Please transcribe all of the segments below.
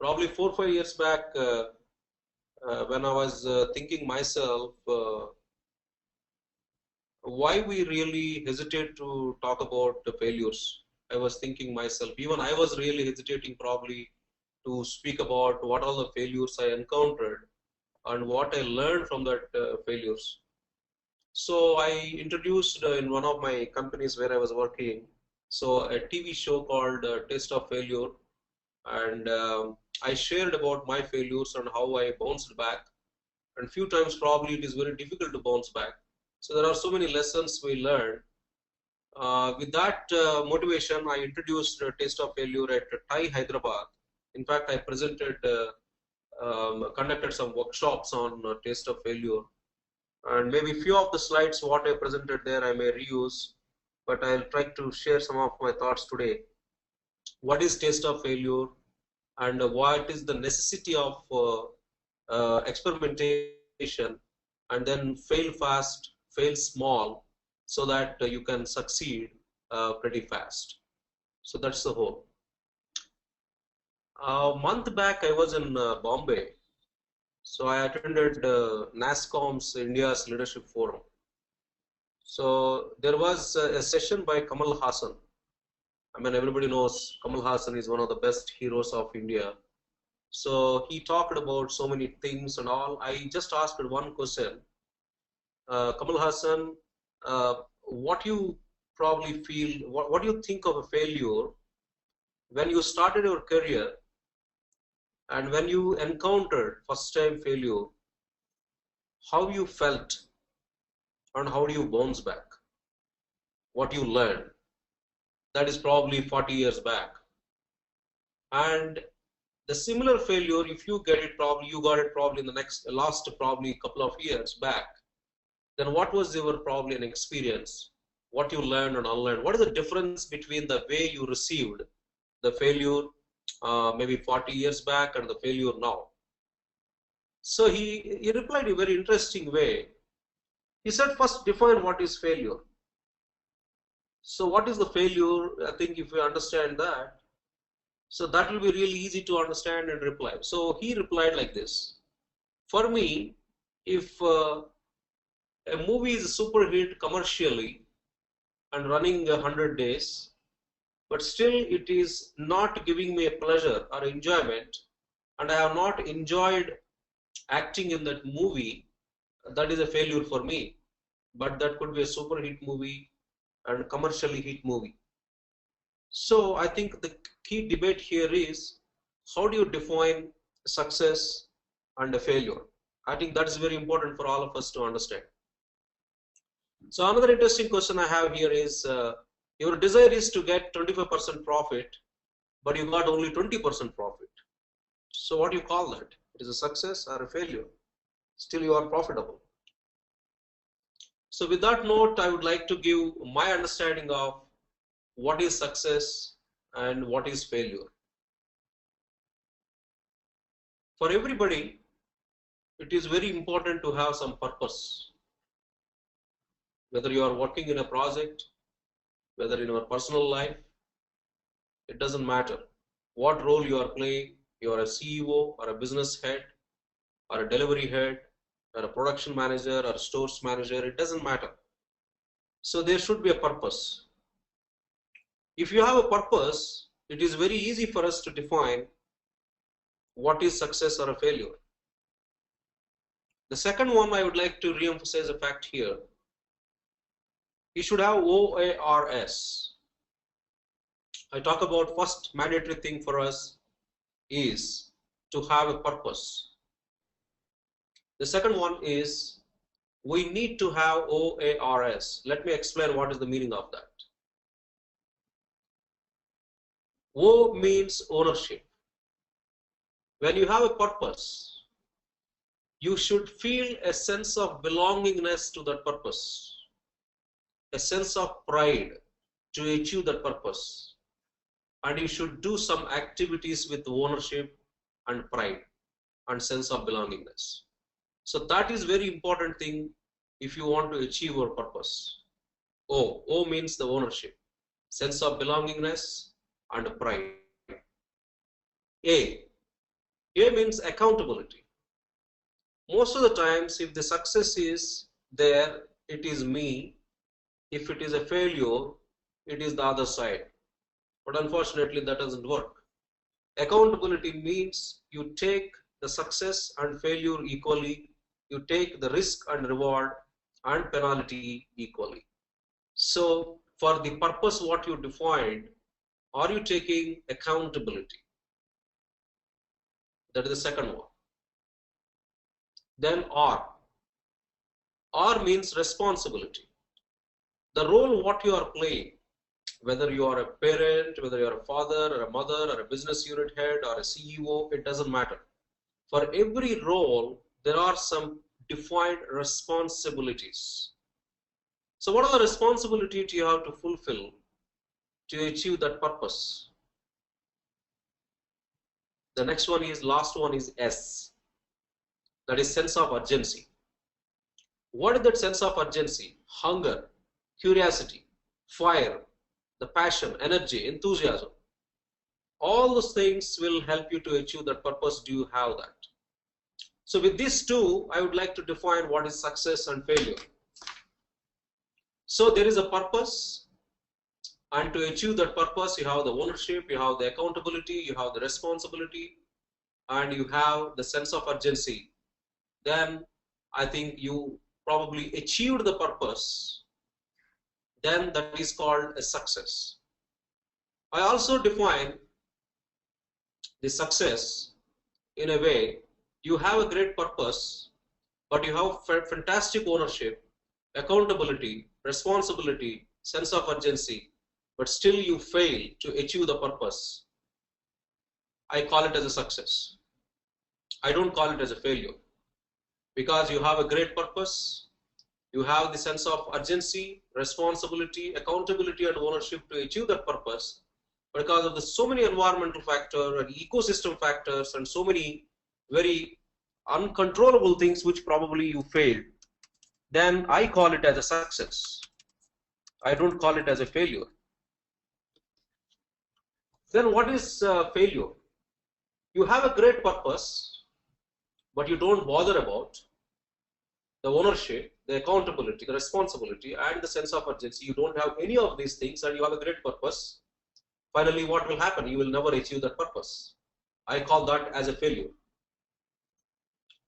Probably 4 or 5 years back, when I was thinking myself, why we really hesitate to talk about the failures. I was thinking myself, even I was really hesitating probably to speak about what all the failures I encountered and what I learned from that failures. So I introduced in one of my companies where I was working, so a TV show called Taste of Failure, and I shared about my failures and how I bounced back. And few times probably it is very difficult to bounce back. So there are so many lessons we learned. With that motivation, I introduced Taste of Failure at TiE Hyderabad. In fact, I conducted some workshops on Taste of Failure, and maybe few of the slides what I presented there I may reuse, but I'll try to share some of my thoughts today. What is Taste of Failure, and what is the necessity of experimentation, and then fail fast, fail small, so that you can succeed pretty fast. So that's the whole. A month back, I was in Bombay. So I attended NASSCOM's India's Leadership Forum. So there was a session by Kamal Hassan. I mean, everybody knows Kamal Hassan is one of the best heroes of India. So he talked about so many things and all. I just asked one question. Kamal Hassan, what you probably feel, what do you think of a failure when you started your career and when you encountered first time failure, how you felt and how do you bounce back? What you learned? That is probably 40 years back. And the similar failure, if you get it, probably you got it probably in the last probably couple of years back, then what was your probably an experience? What you learned and unlearned? What is the difference between the way you received the failure maybe 40 years back and the failure now? So he replied in a very interesting way. He said, first define what is failure. So what is the failure? I think if we understand that, so that will be really easy to understand and reply. So he replied like this. For me, if a movie is a super hit commercially and running 100 days, but still it is not giving me a pleasure or enjoyment, and I have not enjoyed acting in that movie, that is a failure for me. But that could be a super hit movie and commercially hit movie. So I think the key debate here is, how do you define success and a failure? I think that's very important for all of us to understand. So another interesting question I have here is, your desire is to get 25% profit, but you got only 20% profit. So what do you call that? It is a success or a failure? Still you are profitable. So with that note, I would like to give my understanding of what is success and what is failure. For everybody, it is very important to have some purpose. Whether you are working in a project, whether in your personal life, it doesn't matter what role you are playing. You are a CEO or a business head or a delivery head or a production manager or a stores manager, it doesn't matter. So there should be a purpose. If you have a purpose, it is very easy for us to define what is success or a failure. The second one, I would like to re-emphasize a fact here. You should have OARS. I talk about first mandatory thing for us is to have a purpose. The second one is we need to have OARS. Let me explain what is the meaning of that. O means ownership. When you have a purpose, you should feel a sense of belongingness to that purpose, a sense of pride to achieve that purpose, and you should do some activities with ownership and pride and sense of belongingness. So that is very important thing if you want to achieve your purpose. O means the ownership, sense of belongingness and pride. A, A means accountability. Most of the times, if the success is there, it is me. If it is a failure, it is the other side. But unfortunately, that doesn't work. Accountability means you take the success and failure equally. You take the risk and reward and penalty equally. So for the purpose what you defined, are you taking accountability? That is the second one. Then R. R means responsibility. The role what you are playing, whether you are a parent, whether you are a father or a mother or a business unit head or a CEO, it doesn't matter. For every role, there are some defined responsibilities. So what are the responsibilities you have to fulfill to achieve that purpose? The next one is, last one is S. That is sense of urgency. What is that sense of urgency? Hunger, curiosity, fire, the passion, energy, enthusiasm. All those things will help you to achieve that purpose. Do you have that? So with these two, I would like to define what is success and failure. So there is a purpose, and to achieve that purpose, you have the ownership, you have the accountability, you have the responsibility, and you have the sense of urgency. Then I think you probably achieved the purpose. Then that is called a success. I also define the success in a way, you have a great purpose, but you have fantastic ownership, accountability, responsibility, sense of urgency, but still you fail to achieve the purpose. I call it as a success. I don't call it as a failure, because you have a great purpose, you have the sense of urgency, responsibility, accountability, and ownership to achieve that purpose. Because of the so many environmental factors and ecosystem factors and so many very uncontrollable things which probably you failed, then I call it as a success. I don't call it as a failure. Then what is failure? You have a great purpose, but you don't bother about the ownership, the accountability, the responsibility, and the sense of urgency. You don't have any of these things, and you have a great purpose. Finally, what will happen? You will never achieve that purpose. I call that as a failure.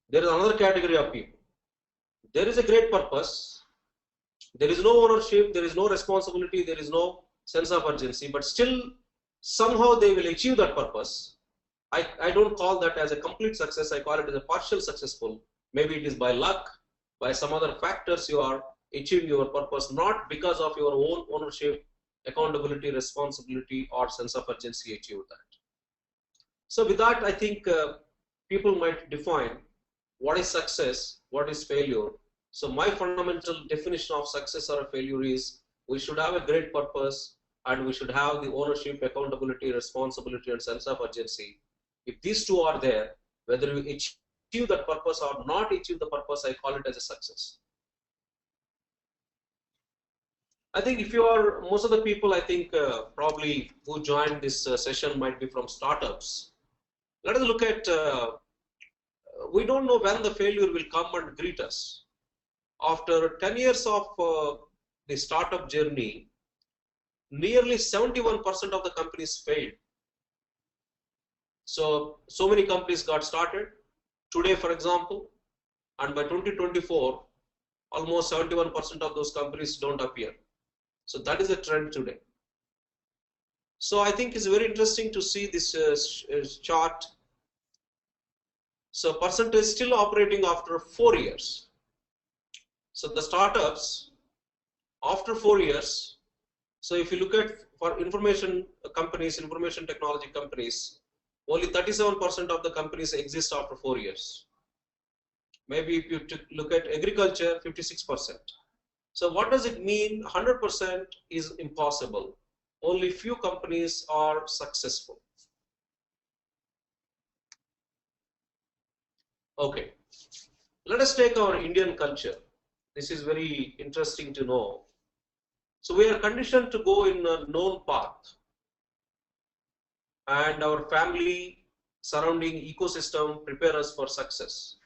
There is another category of people. There is a great purpose. There is no ownership, there is no responsibility, there is no sense of urgency, but still somehow they will achieve that purpose. I don't call that as a complete success. I call it as a partial successful. Maybe it is by luck, by some other factors you are achieving your purpose, not because of your own ownership, accountability, responsibility, or sense of urgency achieve that. So with that, I think people might define what is success, what is failure. So my fundamental definition of success or failure is, we should have a great purpose, and we should have the ownership, accountability, responsibility, and sense of urgency. If these two are there, whether you achieve that purpose or not achieve the purpose, I call it as a success. I think if you are, most of the people I think probably who joined this session might be from startups. Let us look at, we don't know when the failure will come and greet us. After 10 years of the startup journey, nearly 71% of the companies failed. So many companies got started today, for example, and by 2024, almost 71% of those companies don't appear. So that is a trend today. So I think it's very interesting to see this chart. So percentage still operating after 4 years. So the startups after 4 years. So if you look at for information companies, information technology companies, only 37% of the companies exist after 4 years. Maybe if you look at agriculture, 56%. So what does it mean? 100% is impossible. Only few companies are successful. Okay, let us take our Indian culture. This is very interesting to know. So we are conditioned to go in a known path, and our family surrounding ecosystem prepare us for success.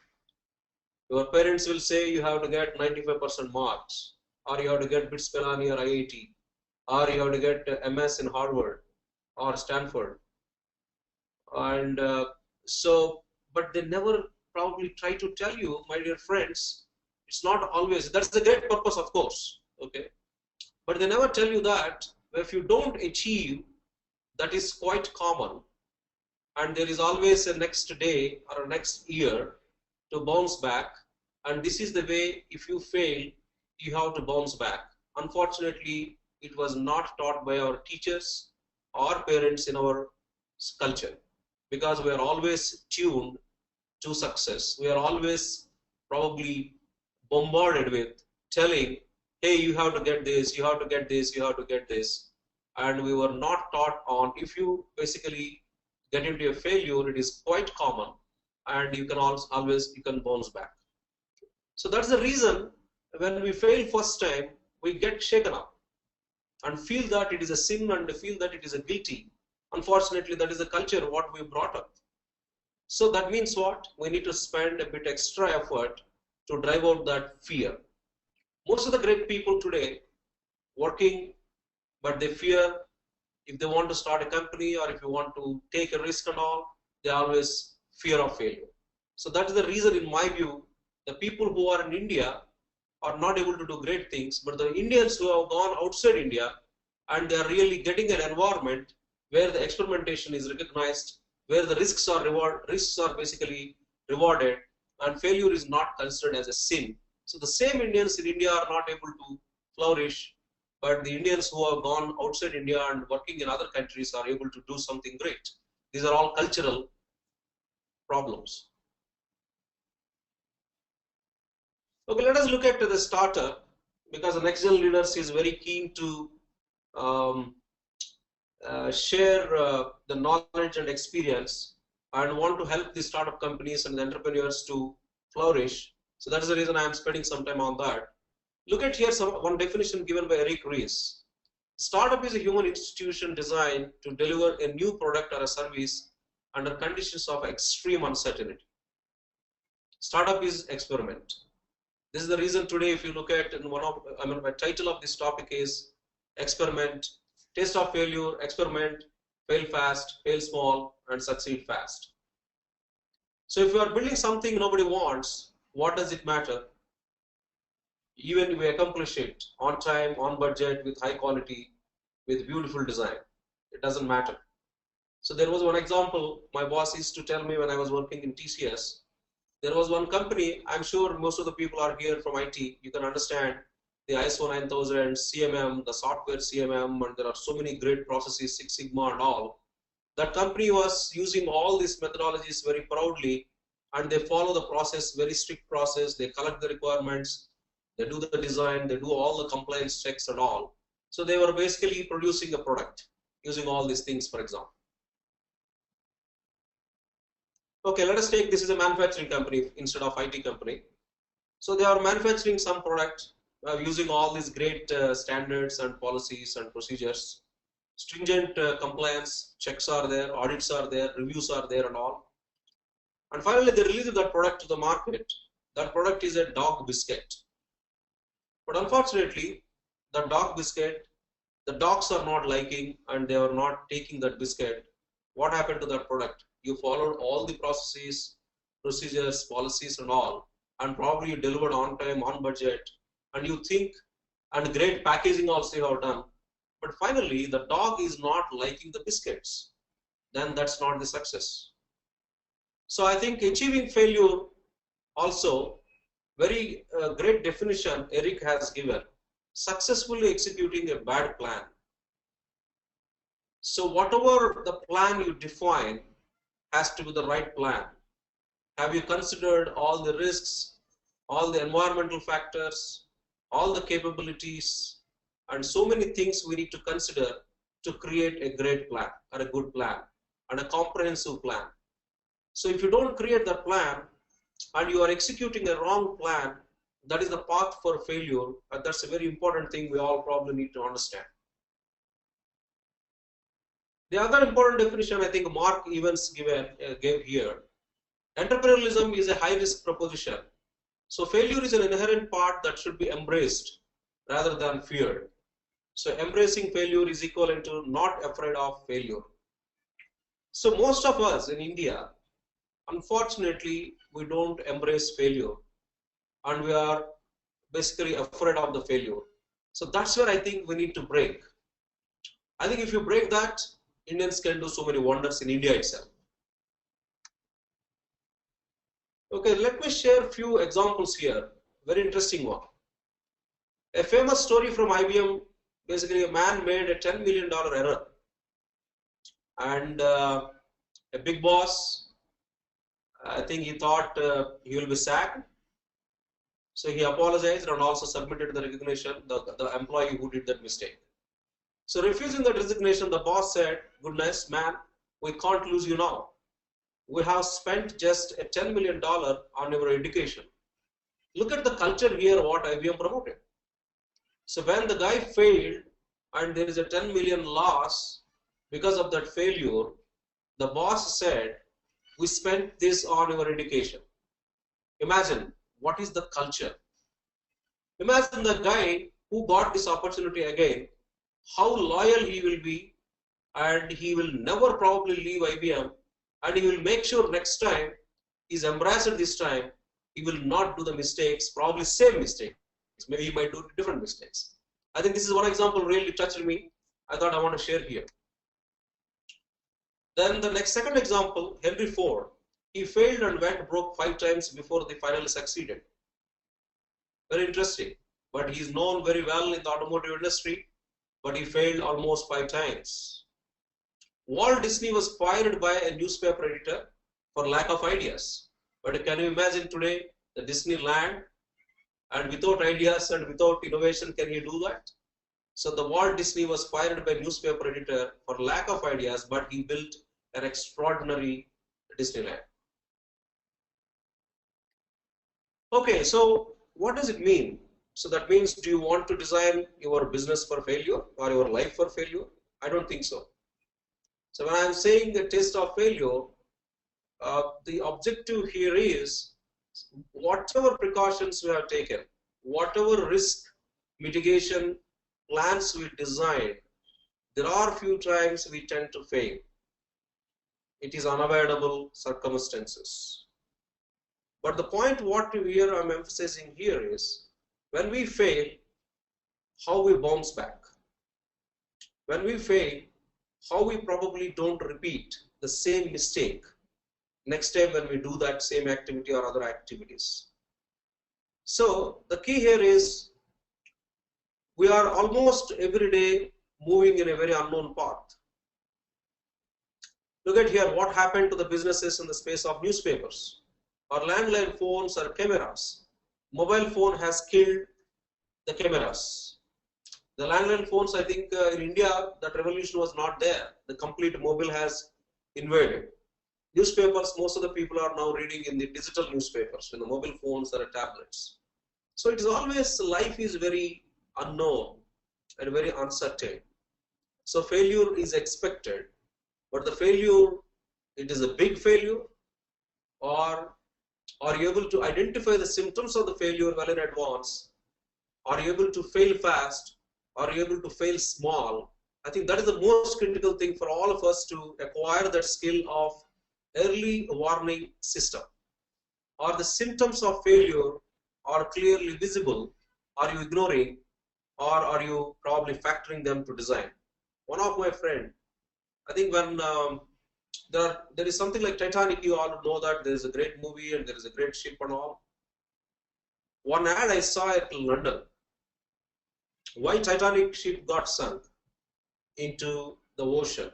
Your parents will say you have to get 95% marks, or you have to get BITS Pilani or IIT, or you have to get MS in Harvard or Stanford. And but they never probably try to tell you, my dear friends, it's not always, that's the great purpose, of course, okay? But they never tell you that if you don't achieve, that is quite common, and there is always a next day or a next year to bounce back. And this is the way, if you fail, you have to bounce back. Unfortunately, it was not taught by our teachers or parents in our culture, because we are always tuned to success. We are always probably bombarded with telling, hey, you have to get this, you have to get this, you have to get this. And we were not taught on, if you basically get into a failure, it is quite common, and you can always you can bounce back. So that's the reason when we fail first time, we get shaken up and feel that it is a sin and feel that it is a guilty. Unfortunately, that is the culture what we brought up. So that means what? We need to spend a bit extra effort to drive out that fear. Most of the great people today working, but they fear, if they want to start a company or if you want to take a risk and all, they always fear of failure. So that is the reason, in my view, the people who are in India are not able to do great things, but the Indians who have gone outside India and they are really getting an environment where the experimentation is recognized, where the risks are basically rewarded, and failure is not considered as a sin. So the same Indians in India are not able to flourish, but the Indians who have gone outside India and working in other countries are able to do something great. These are all cultural problems. Okay, let us look at the startup, because the next gen leaders is very keen to share the knowledge and experience and want to help the startup companies and the entrepreneurs to flourish. So that is the reason I am spending some time on that. Look at here one definition given by Eric Ries. Startup is a human institution designed to deliver a new product or a service under conditions of extreme uncertainty. Startup is experiment. This is the reason today, if you look at my title of this topic is experiment, taste of failure, experiment, fail fast, fail small, and succeed fast. So if you are building something nobody wants, what does it matter? Even if we accomplish it on time, on budget, with high quality, with beautiful design, it doesn't matter. So there was one example my boss used to tell me when I was working in TCS. There was one company, I'm sure most of the people are here from IT, you can understand the ISO 9000, CMM, the software CMM, and there are so many great processes, Six Sigma and all. That company was using all these methodologies very proudly, and they follow the process, very strict process, they collect the requirements, they do the design, they do all the compliance checks and all. So they were basically producing a product using all these things, for example. Okay, let us take, this is a manufacturing company instead of IT company. So they are manufacturing some product using all these great standards and policies and procedures. Stringent compliance checks are there, audits are there, reviews are there and all. And finally, they release that product to the market. That product is a dog biscuit. But unfortunately, the dog biscuit, the dogs are not liking and they are not taking that biscuit. What happened to that product? You followed all the processes, procedures, policies and all, and probably you delivered on time, on budget, and you think, and great packaging also you have done. But finally, the dog is not liking the biscuits. Then that's not the success. So I think achieving failure also, very great definition Eric has given, successfully executing a bad plan. So whatever the plan you define has to be the right plan. Have you considered all the risks, all the environmental factors, all the capabilities, and so many things we need to consider to create a great plan or a good plan and a comprehensive plan. So if you don't create the plan and you are executing a wrong plan, that is the path for failure, and that's a very important thing we all probably need to understand. The other important definition I think Mark Evans gave here, entrepreneurialism is a high risk proposition. So failure is an inherent part that should be embraced rather than feared. So embracing failure is equivalent to not afraid of failure. So most of us in India, unfortunately, we don't embrace failure and we are basically afraid of the failure. So that's where I think we need to break. I think if you break that, Indians can do so many wonders in India itself. Okay, let me share a few examples here. Very interesting one. A famous story from IBM, basically a man made a $10 million error. And a big boss, I think he thought he will be sacked. So he apologized and also submitted the resignation, the employee who did that mistake. So refusing the resignation, the boss said, goodness, man, we can't lose you now. We have spent just a $10 million on your education. Look at the culture here, what IBM promoted. So when the guy failed and there is a 10 million loss because of that failure, the boss said, we spent this on your education. Imagine what is the culture. Imagine the guy who got this opportunity again, how loyal he will be, and he will never probably leave IBM, and he will make sure next time he's embraced this time, he will not do the mistakes, probably same mistakes. Maybe he might do different mistakes. I think this is one example really touched me. I thought I want to share here. Then the second example, Henry Ford. He failed and went broke 5 times before they finally succeeded. Very interesting. But he is known very well in the automotive industry, but he failed almost 5 times. Walt Disney was fired by a newspaper editor for lack of ideas. But can you imagine today the Disneyland, and without ideas and without innovation, can you do that? So the Walt Disney was fired by newspaper editor for lack of ideas, but he built an extraordinary Disneyland. Okay, so what does it mean? So that means, do you want to design your business for failure or your life for failure? I don't think so. So when I'm saying the taste of failure, the objective here is whatever precautions we have taken, whatever risk mitigation plans we design, there are few times we tend to fail. It is unavoidable circumstances. But the point what here I'm emphasizing here is, when we fail, how we bounce back. When we fail, how we probably don't repeat the same mistake next time when we do that same activity or other activities. So the key here is, we are almost every day moving in a very unknown path. Look at here what happened to the businesses in the space of newspapers, or landline phones or cameras. Mobile phone has killed the cameras. The landline phones, I think in India, that revolution was not there. The complete mobile has invaded. Newspapers, most of the people are now reading in the digital newspapers, in the mobile phones or tablets. So it is always, life is very unknown and very uncertain. So failure is expected, but the failure, it is a big failure, or are you able to identify the symptoms of the failure well in advance? Are you able to fail fast? Are you able to fail small? I think that is the most critical thing for all of us, to acquire that skill of early warning system. Are the symptoms of failure are clearly visible? Are you ignoring, or are you probably factoring them to design? One of my friend, I think when there is something like Titanic, you all know that there is a great movie and there is a great ship and all. One ad I saw at London, why Titanic ship got sunk into the ocean.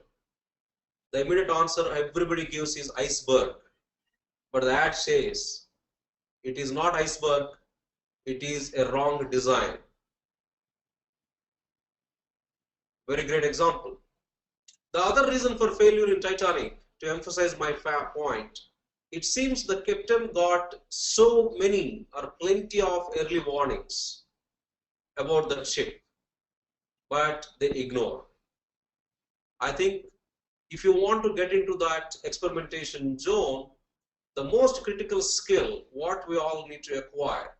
The immediate answer everybody gives is iceberg. But the ad says, it is not iceberg, it is a wrong design. Very great example. The other reason for failure in Titanic, to emphasize my point, it seems the captain got so many or plenty of early warnings about that ship, but they ignore. I think if you want to get into that experimentation zone, the most critical skill, what we all need to acquire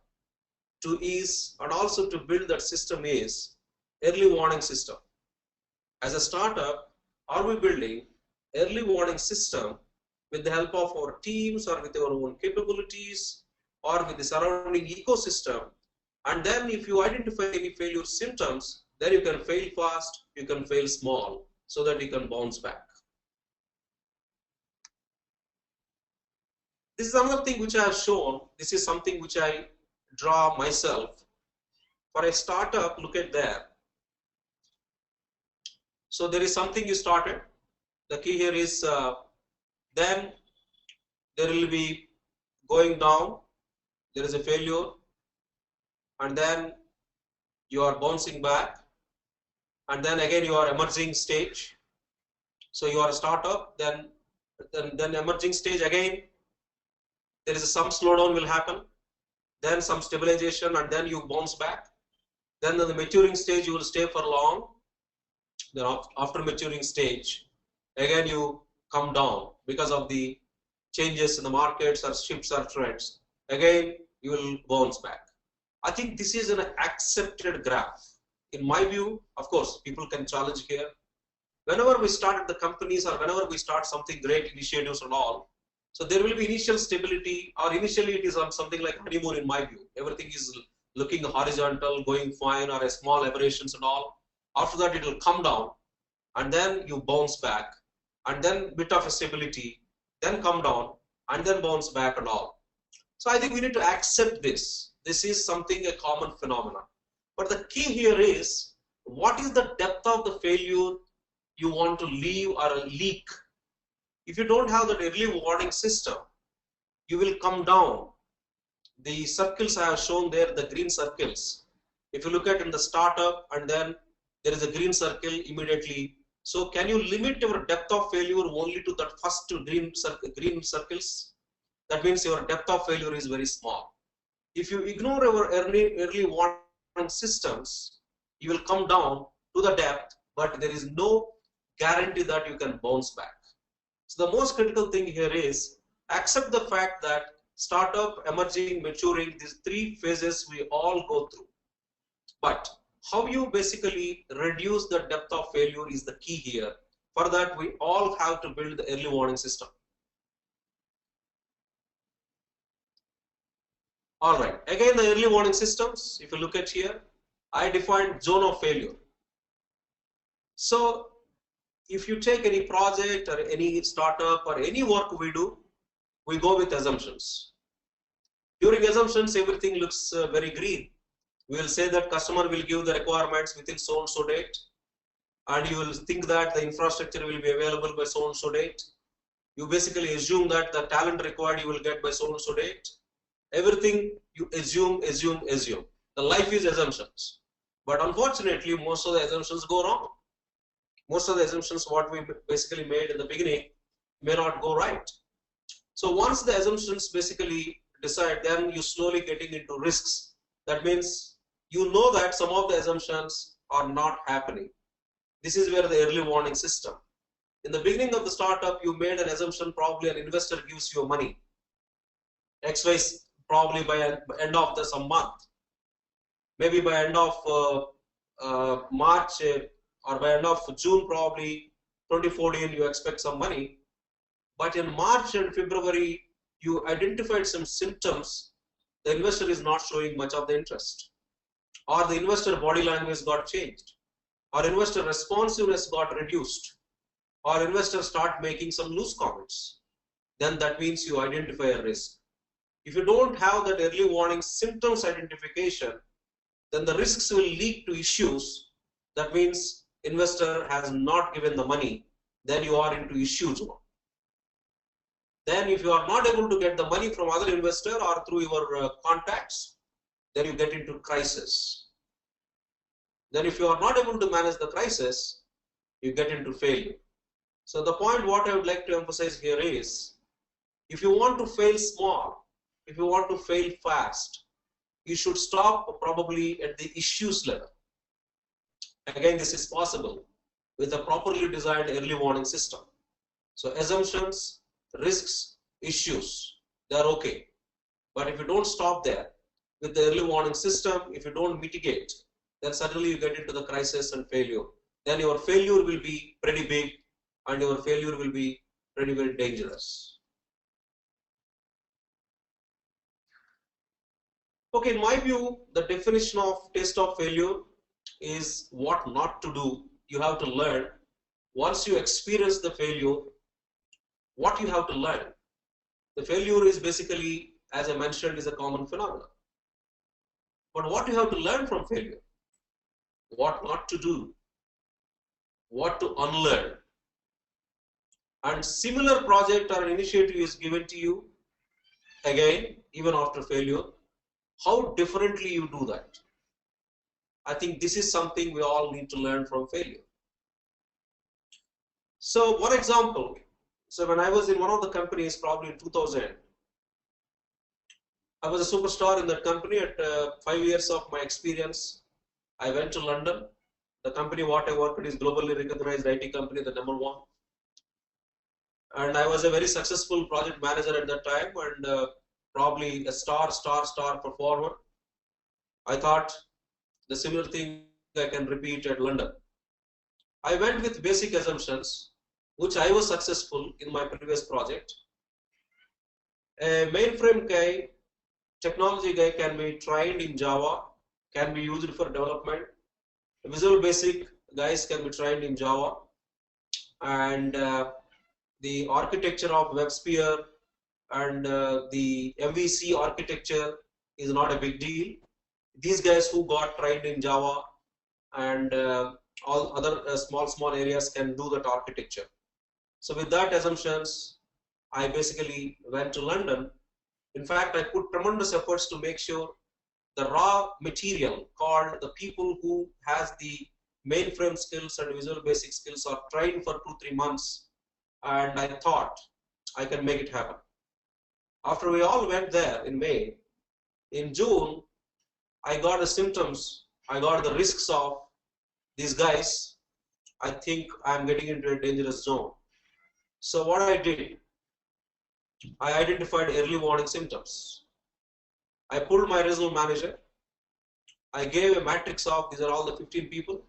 to is, and also to build that system is early warning system. As a startup, are we building early warning system with the help of our teams or with our own capabilities or with the surrounding ecosystem? And then if you identify any failure symptoms, then you can fail fast, you can fail small, so that you can bounce back. This is another thing which I have shown. This is something which I draw myself. For a startup, look at there. So there is something you started. The key here is then there will be going down. There is a failure, and then you are bouncing back, and then again you are emerging stage. So you are a startup, then emerging stage again. There is some slowdown will happen, then some stabilization, and then you bounce back. Then in the maturing stage you will stay for long. Then after maturing stage, again you come down because of the changes in the markets or shifts or trends. Again you will bounce back. I think this is an accepted graph. In my view, of course, people can challenge here. Whenever we start the companies or whenever we start something great initiatives and all, so there will be initial stability, or initially it is on something like honeymoon in my view. Everything is looking horizontal, going fine, or a small aberrations and all. After that it will come down, and then you bounce back, and then bit of a stability, then come down, and then bounce back and all. So I think we need to accept this. This is something, a common phenomenon. But the key here is, what is the depth of the failure you want to leave or leak? If you don't have that early warning system, you will come down. The circles I have shown there, the green circles. If you look at in the startup, and then there is a green circle immediately. So can you limit your depth of failure only to that first green circles? That means your depth of failure is very small. If you ignore our early warning systems, you will come down to the depth, but there is no guarantee that you can bounce back. So the most critical thing here is accept the fact that startup, emerging, maturing, these three phases we all go through. But how you basically reduce the depth of failure is the key here. For that, we all have to build the early warning system. All right, again the early warning systems, if you look at here, I defined zone of failure. So if you take any project or any startup or any work we do, we go with assumptions. During assumptions, everything looks very green. We will say that customer will give the requirements within so and so date, and you will think that the infrastructure will be available by so and so date. You basically assume that the talent required you will get by so and so date. Everything you assume. The life is assumptions. But unfortunately, most of the assumptions go wrong. Most of the assumptions what we basically made in the beginning may not go right. So once the assumptions basically decide, then you slowly getting into risks. That means you know that some of the assumptions are not happening. This is where the early warning system. In the beginning of the startup, you made an assumption, probably an investor gives you money. XY probably by end of some month. Maybe by end of March or by end of June probably 2014 you expect some money. But in March and February you identified some symptoms, the investor is not showing much of the interest, or the investor body language got changed, or investor responsiveness got reduced, or investor start making some loose comments. Then that means you identify a risk. If you don't have that early warning symptoms identification, then the risks will lead to issues. That means investor has not given the money, then you are into issue zone. Then if you are not able to get the money from other investor or through your contacts, then you get into crisis. Then if you are not able to manage the crisis, you get into failure. So the point what I would like to emphasize here is, if you want to fail small, if you want to fail fast, you should stop probably at the issues level. Again, this is possible with a properly designed early warning system. So assumptions, risks, issues, they are okay. But if you don't stop there with the early warning system, if you don't mitigate, then suddenly you get into the crisis and failure. Then your failure will be pretty big and your failure will be pretty, very dangerous. Okay, in my view, the definition of taste of failure is what not to do. You have to learn. Once you experience the failure, what you have to learn. The failure is basically, as I mentioned, is a common phenomenon. But what you have to learn from failure, what not to do, what to unlearn. And similar project or initiative is given to you, again, even after failure, how differently you do that. I think this is something we all need to learn from failure. So one example, so when I was in one of the companies, probably in 2000, I was a superstar in that company. At 5 years of my experience, I went to London. The company what I worked is globally recognized IT company, the #1. And I was a very successful project manager at that time and probably a star performer. I thought the similar thing I can repeat at London. I went with basic assumptions, which I was successful in my previous project. A mainframe guy, technology guy can be trained in Java, can be used for development. Visual Basic guys can be trained in Java, and the architecture of WebSphere and the MVC architecture is not a big deal. These guys who got trained in Java and all other small areas can do that architecture. So with that assumptions, I basically went to London. In fact, I put tremendous efforts to make sure the raw material called the people who has the mainframe skills and Visual Basic skills are trained for 2-3 months, and I thought I can make it happen. After we all went there in May, in June, I got the symptoms, I got the risks of these guys. I think I'm getting into a dangerous zone. So what I did, I identified early warning symptoms. I pulled my regional manager. I gave a matrix of these are all the 15 people,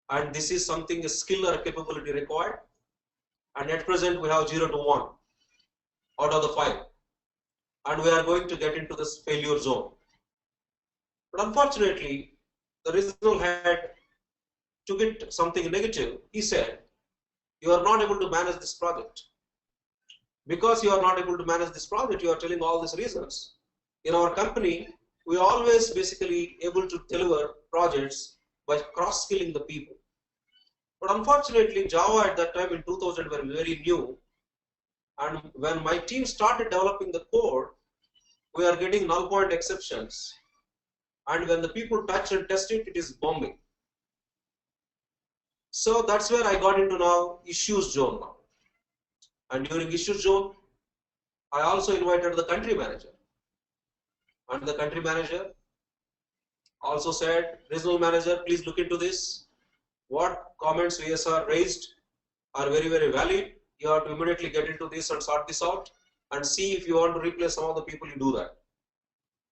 and this is something a skill or a capability required. And at present we have 0 to 1 out of the 5, and we are going to get into this failure zone. But unfortunately, the regional head took it something negative. He said, "You are not able to manage this project. Because you are not able to manage this project, you are telling all these reasons. In our company, we are always basically able to deliver projects by cross-skilling the people. But unfortunately, Java at that time in 2000 were very new. And when my team started developing the code, we are getting null point exceptions. And when the people touch and test it, it is bombing. So that's where I got into now issues zone now. And during issues zone, I also invited the country manager. And the country manager also said, regional manager, please look into this. What comments VSR raised are very, very valid. You have to immediately get into this and sort this out and see if you want to replace some of the people, you do that.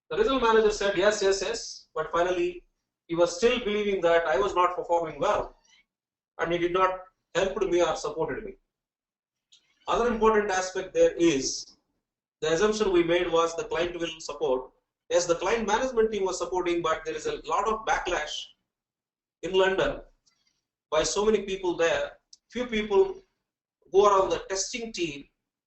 The regional manager said yes, yes, yes, but finally he was still believing that I was not performing well and he did not help me or supported me. Other important aspect there is the assumption we made was the client will support. Yes, the client management team was supporting, but there is a lot of backlash in London by so many people there. Few people who are on the testing team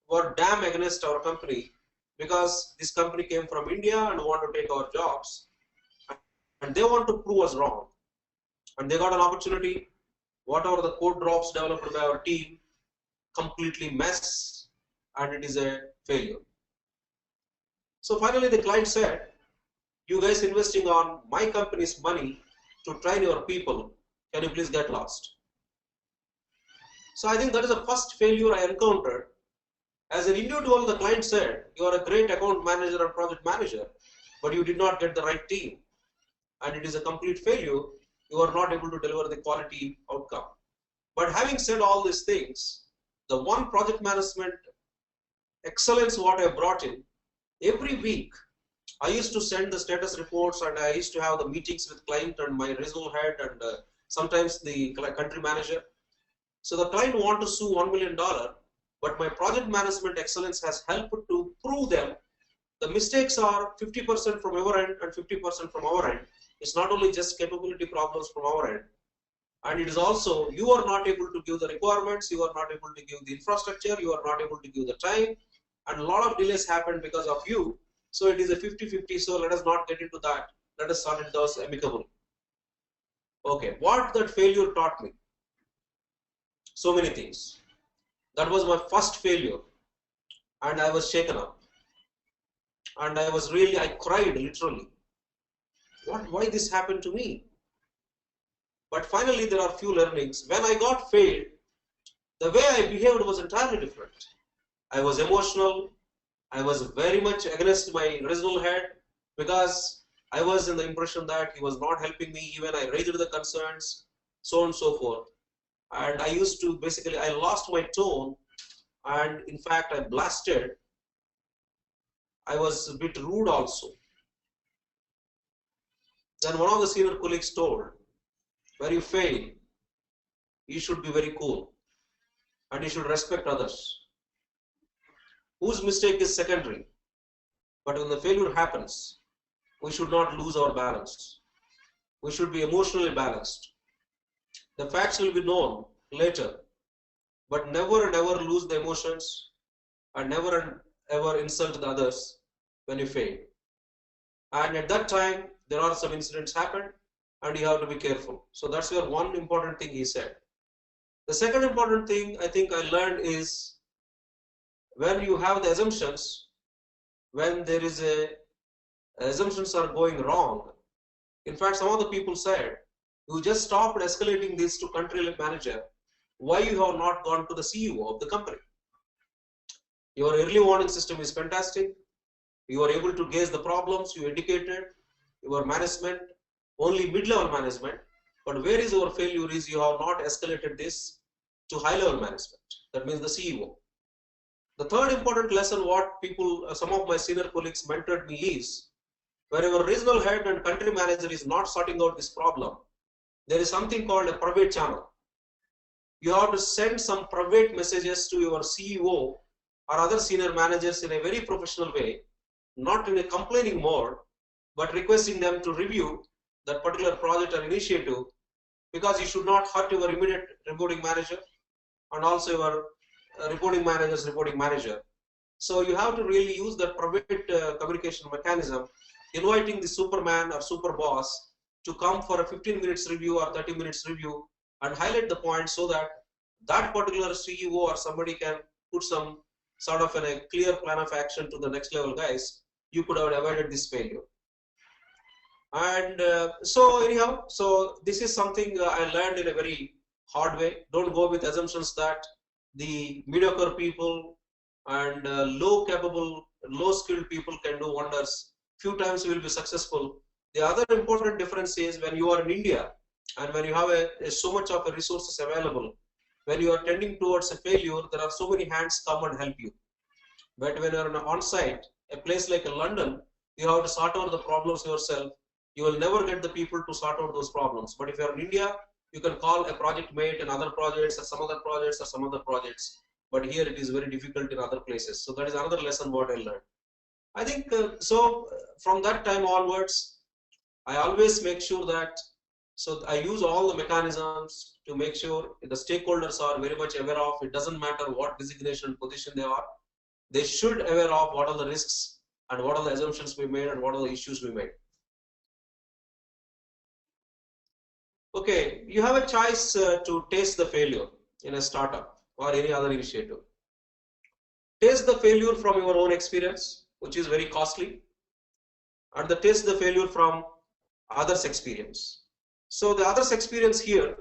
were damn against our company because this company came from India and want to take our jobs. And they want to prove us wrong. And they got an opportunity. Whatever the code drops developed by our team, completely mess, and it is a failure. So finally the client said, you guys investing on my company's money to train your people, can you please get lost? So I think that is the first failure I encountered. As an individual, the client said, you are a great account manager and project manager, but you did not get the right team. And it is a complete failure. You are not able to deliver the quality outcome. But having said all these things, the one project management excellence what I brought in, every week I used to send the status reports, and I used to have the meetings with client and my regional head and sometimes the country manager. So the client want to sue $1 million, but my project management excellence has helped to prove them the mistakes are 50% from our end and 50% from our end. It's not only just capability problems from our end, and it is also you are not able to give the requirements, you are not able to give the infrastructure, you are not able to give the time, and a lot of delays happen because of you. So it is a 50-50. So let us not get into that. Let us sort it out amicably. Okay, what that failure taught me? So many things. That was my first failure, and I was shaken up, and I cried literally. Why this happened to me? But finally, there are few learnings. When I got failed, the way I behaved was entirely different. I was emotional. I was very much against my original head because I was in the impression that he was not helping me. Even I raised the concerns, so on and so forth. And I used to basically, I lost my tone, and in fact, I blasted. I was a bit rude also. Then one of the senior colleagues told, when you fail, you should be very cool and you should respect others. Whose mistake is secondary, but when the failure happens, we should not lose our balance. We should be emotionally balanced. The facts will be known later, but never and ever lose the emotions and never and ever insult the others when you fail. And at that time, there are some incidents happen and you have to be careful. So that's your one important thing he said. The second important thing I think I learned is when you have the assumptions, when there is assumptions are going wrong. In fact, some of the people said, you just stopped escalating this to country manager. Why you have not gone to the CEO of the company? Your early warning system is fantastic. You are able to gauge the problems, you educated your management, only mid-level management. But where is your failure is you have not escalated this to high-level management. That means the CEO. The third important lesson what some of my senior colleagues mentored me is, where your regional head and country manager is not sorting out this problem, there is something called a private channel. You have to send some private messages to your CEO or other senior managers in a very professional way, not in a complaining mode, but requesting them to review that particular project or initiative, because you should not hurt your immediate reporting manager and also your reporting manager's reporting manager. So you have to really use that private communication mechanism, inviting the superman or super boss to come for a 15 minutes review or 30 minutes review and highlight the points so that that particular CEO or somebody can put some sort of a clear plan of action to the next level guys. You could have avoided this failure. And so anyhow, so this is something I learned in a very hard way. Don't go with assumptions that the mediocre people and low capable, low skilled people can do wonders. Few times you will be successful. The other important difference is when you are in India and when you have so much of the resources available, when you are tending towards a failure, there are so many hands come and help you. But when you are on site, a place like London, you have to sort out the problems yourself. You will never get the people to sort out those problems. But if you are in India, you can call a project mate in other projects or some other projects or some other projects. But here it is very difficult in other places. So that is another lesson what I learned. I think from that time onwards, I always make sure that, so I use all the mechanisms to make sure the stakeholders are very much aware of. It doesn't matter what designation position they are. They should aware of what are the risks and what are the assumptions we made and what are the issues we made. Okay, you have a choice to taste the failure in a startup or any other initiative. Taste the failure from your own experience, which is very costly, and taste the failure from others' experience. So the others' experience here,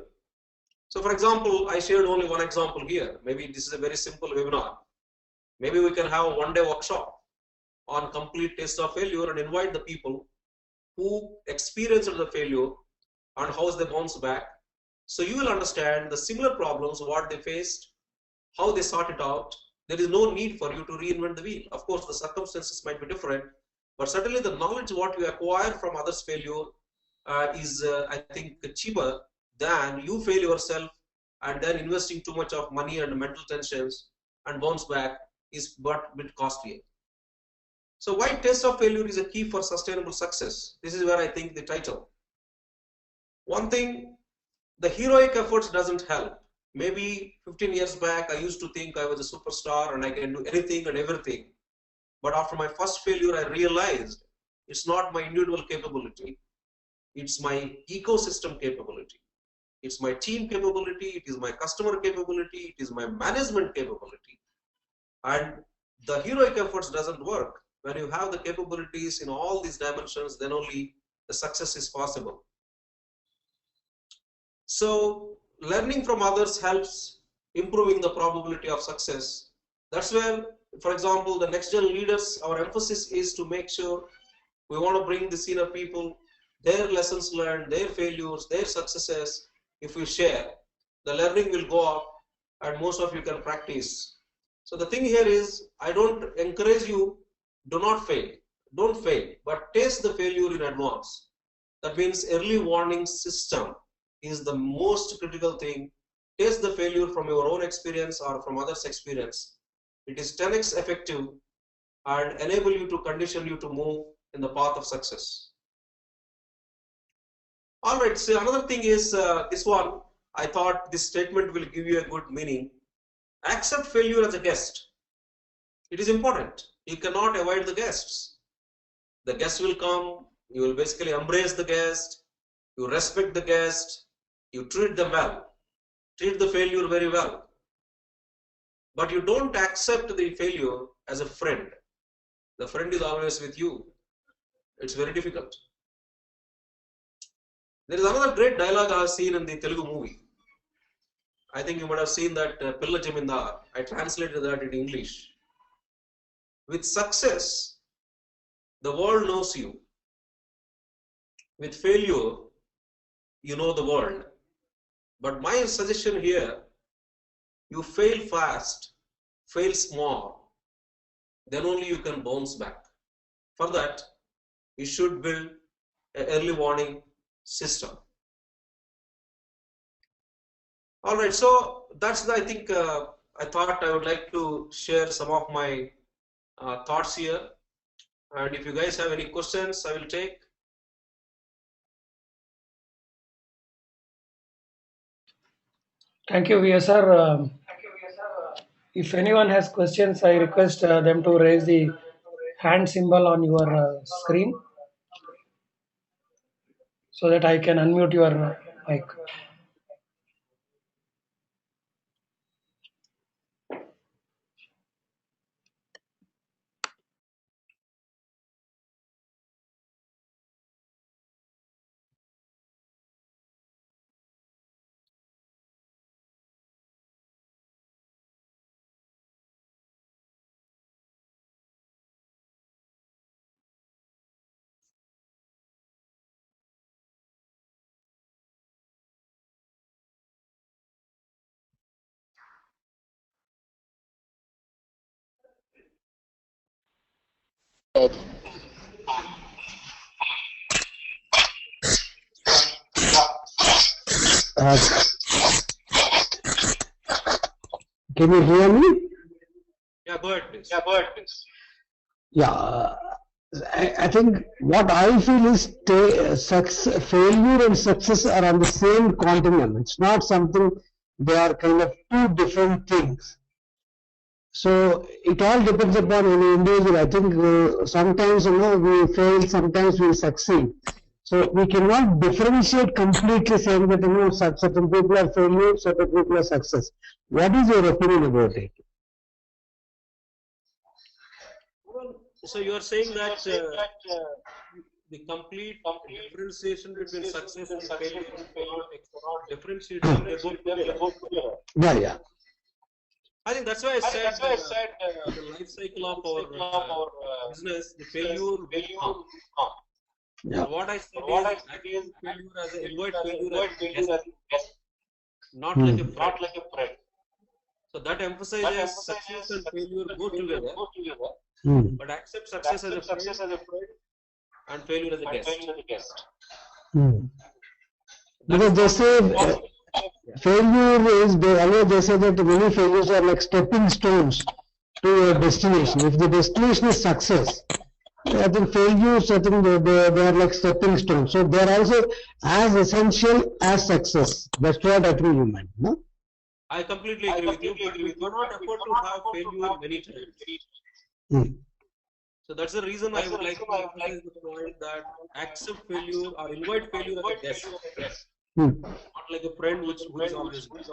so for example, I shared only one example here. Maybe this is a very simple webinar. Maybe we can have a one-day workshop on complete taste of failure and invite the people who experienced the failure and how they bounce back. So you will understand the similar problems what they faced how they sort it out. There is no need for you to reinvent the wheel. Of course, the circumstances might be different, but certainly the knowledge what you acquire from others' failure is, I think, cheaper than you fail yourself and then investing too much of money and mental tensions and bounce back is but a bit costlier. So why taste of failure is a key for sustainable success? This is where I think the title. One thing, the heroic efforts doesn't help. Maybe 15 years back, I used to think I was a superstar and I can do anything and everything. But after my first failure, I realized it's not my individual capability. It's my ecosystem capability. It's my team capability. It is my customer capability. It is my management capability. And the heroic efforts doesn't work. When you have the capabilities in all these dimensions, then only the success is possible. So learning from others helps improving the probability of success. That's where, for example, the next gen leaders, our emphasis is to make sure we want to bring the senior people, their lessons learned, their failures, their successes. If we share, the learning will go up and most of you can practice. So the thing here is, I don't encourage you, do not fail. Don't fail, but taste the failure in advance. That means early warning system is the most critical thing. Taste the failure from your own experience or from others' experience. It is 10x effective and enable you to condition you to move in the path of success. All right, so another thing is this one, I thought this statement will give you a good meaning. Accept failure as a guest. It is important. You cannot avoid the guests. The guest will come, you will basically embrace the guest, you respect the guest, you treat them well, treat the failure very well. But you don't accept the failure as a friend. The friend is always with you. It's very difficult. There is another great dialogue I have seen in the Telugu movie. I think you might have seen that Pilla Jamindar. I translated that in English. With success, the world knows you. With failure, you know the world. But my suggestion here, you fail fast, fail small, then only you can bounce back. For that, you should build an early warning system. All right, so that's I think I thought I would like to share some of my thoughts here. And if you guys have any questions, I will take. Thank you, VSR. If anyone has questions, I request them to raise the hand symbol on your screen so that I can unmute your mic. Can you hear me? Yeah, go ahead, please. Yeah, I think what I feel is failure and success are on the same continuum. It's not something, they are kind of two different things. So it all depends upon any individual. I think sometimes we fail, sometimes we succeed. So we cannot differentiate completely, saying that certain people are failure, certain people are success. What is your opinion about it? So you are saying that the complete differentiation between success and failure cannot differentiate. Yeah. I think that's why I said the life cycle of our business, the failure will come. Yeah. What I said is failure as an invite failure as a guest, not like a friend. So that emphasizes success and failure go together, Hmm. but accept success as a friend and failure as a guest. Hmm. That is Because they not say possible. Yeah. failure is, they say that many failures are like stepping stones to a destination. If the destination is success, I think failures, I think they are like stepping stones. So they are also as essential as success. That's what I think you meant, no? I completely agree with you, but we cannot afford to have failure many times. Hmm. So that's the reason I would like to emphasize the point that accept failure or invite failure as a guest, Hmm. not like a friend who is always good.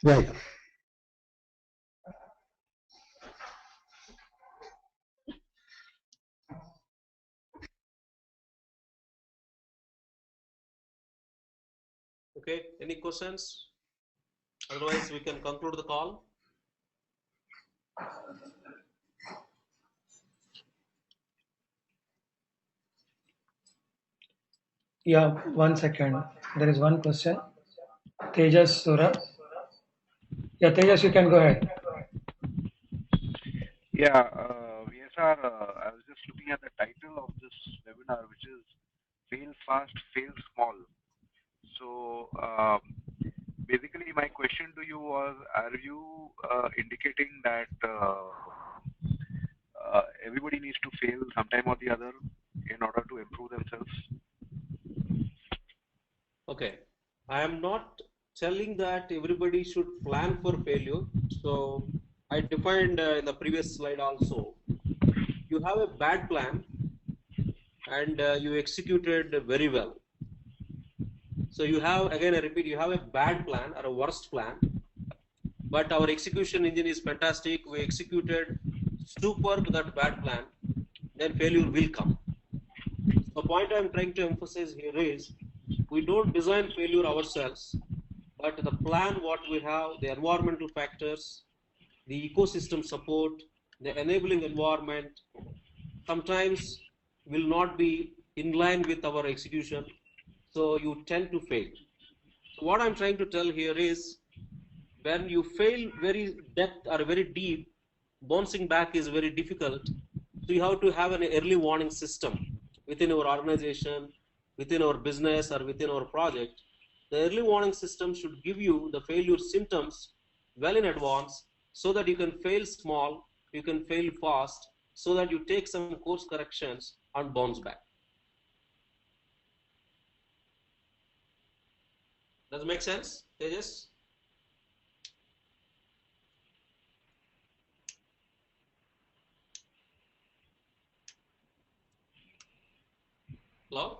Right. Okay, any questions? Otherwise, we can conclude the call. Yeah, 1 second. There is one question. Tejas Sura. Yeah, Tejas, you can go ahead. Yeah, VSR, I was just looking at the title of this webinar, which is Fail Fast, Fail Small. So, basically, my question to you was, are you indicating that everybody needs to fail sometime or the other in order to improve themselves? Okay, I am not telling that everybody should plan for failure. So I defined in the previous slide also. You have a bad plan and you executed very well. So you have, again I repeat, you have a bad plan or a worst plan, but our execution engine is fantastic. We executed superb that bad plan, then failure will come. The point I'm trying to emphasize here is we don't design failure ourselves, but the plan what we have, the environmental factors, the ecosystem support, the enabling environment, sometimes will not be in line with our execution. So you tend to fail. So what I'm trying to tell here is when you fail very depth or very deep, bouncing back is very difficult. So you have to have an early warning system within your organization, within our business, or within our project. The early warning system should give you the failure symptoms well in advance so that you can fail small, you can fail fast, so that you take some course corrections and bounce back. Does it make sense, Tejas? Hello?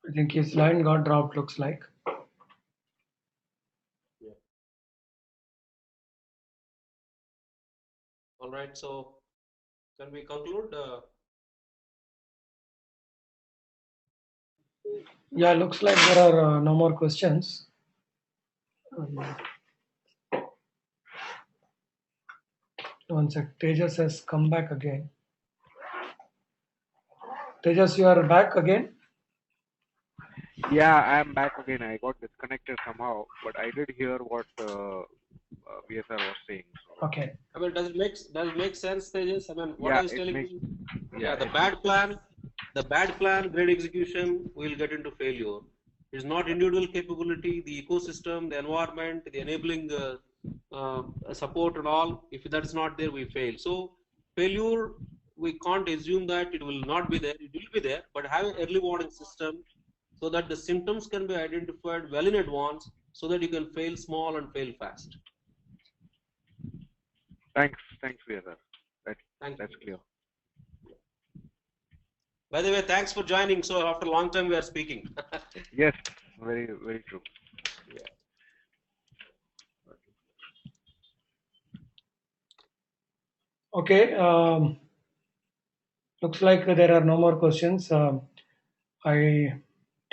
I think his line got dropped, looks like. Yeah. All right, so can we conclude? Yeah, looks like there are no more questions. One sec. Tejas has come back again. Tejas, you are back again? Yeah, I'm back again. I got disconnected somehow, but I did hear what VSR was saying. So, Okay. I mean, does it make sense, Tejas? I mean, what yeah, I was it telling makes you, yeah, yeah, it makes the bad plan, great execution will get into failure. It's not individual capability, the ecosystem, the environment, the enabling support and all. If that's not there, we fail. So failure, we can't assume that it will not be there. It will be there, but have an early warning system so that the symptoms can be identified well in advance, so that you can fail small and fail fast. thanks, VSR. That Thank that's you. clear. By the way, thanks for joining. So after a long time, we are speaking. Yes, very true. Yeah. Okay. Looks like there are no more questions. I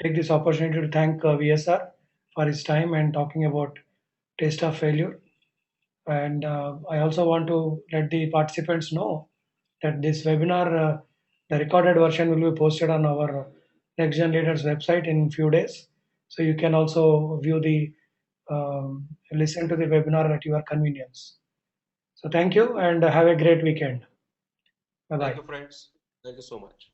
take this opportunity to thank VSR for his time and talking about taste of failure. And I also want to let the participants know that this webinar, the recorded version will be posted on our Next Gen Leaders website in few days. So you can also view the listen to the webinar at your convenience. So thank you and have a great weekend. Bye Thank bye. you, friends. Thank you so much.